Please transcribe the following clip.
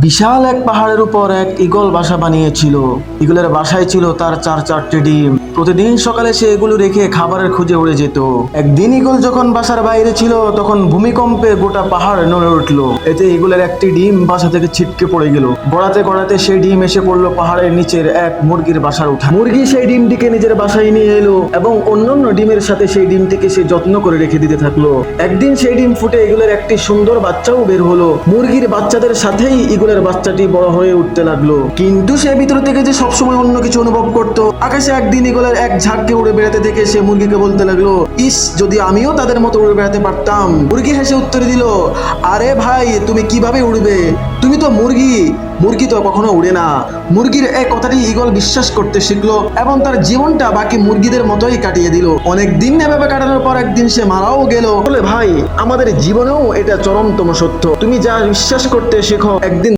বিশাল এক পাহাড়ের উপর এক ঈগল বাসা বানিয়েছিল। ঈগলের বাসায় ছিল তার চারটে ডিম। প্রতিদিন সকালে সে এগুলো রেখে খাবারের খুঁজে উড়ে যেত। একদিন ঈগল যখন বাসার বাইরে ছিল তখন ভূমিকম্পে গোটা পাহাড় নড়ে উঠল। এতে ঈগলের একটি ডিম বাসা থেকে ছিটকে পড়ে গেল। গড়াতে গড়াতে সেই ডিম এসে পড়লো পাহাড়ের নিচের এক মুরগির বাসার উঠা। মুরগি সেই ডিমটিকে নিজের বাসায় নিয়ে এলো এবং অন্যান্য ডিমের সাথে সেই ডিমটিকে সে যত্ন করে রেখে দিতে থাকলো। একদিন সেই ডিম ফুটে ঈগলের একটি সুন্দর বাচ্চাও বের হলো। মুরগির বাচ্চাদের সাথেই ঈগলের বাচ্চাটি বড় হয়ে উঠতে লাগলো। কিন্তু সে ভিতর থেকে যে সবসময় অন্য কিছু অনুভব করত। আকাশে একদিন ঈগলের এক ঝাঁককে উড়ে বেড়াতে দেখে সে মুরগিকে বলতে লাগলো, ইস, যদি আমিও তাদের মতো উড়ে বেড়াতে পারতাম। মুরগি হেসে উত্তর দিল, আরে ভাই, তুমি কিভাবে উড়বে? তুমি তো মুরগি, মুরগি তো কখনো উড়ে না। মুরগির এই কথাটি ঈগল বিশ্বাস করতে শিখলো এবং তার জীবনটা বাকি মুরগিদের মতোই কাটিয়ে দিল। অনেক দিন এভাবে কাটানোর পর একদিন সে মারাও গেল। বলে, ভাই, আমাদের জীবনেও এটা চরমতম সত্য। তুমি যা বিশ্বাস করতে শেখো, একদিন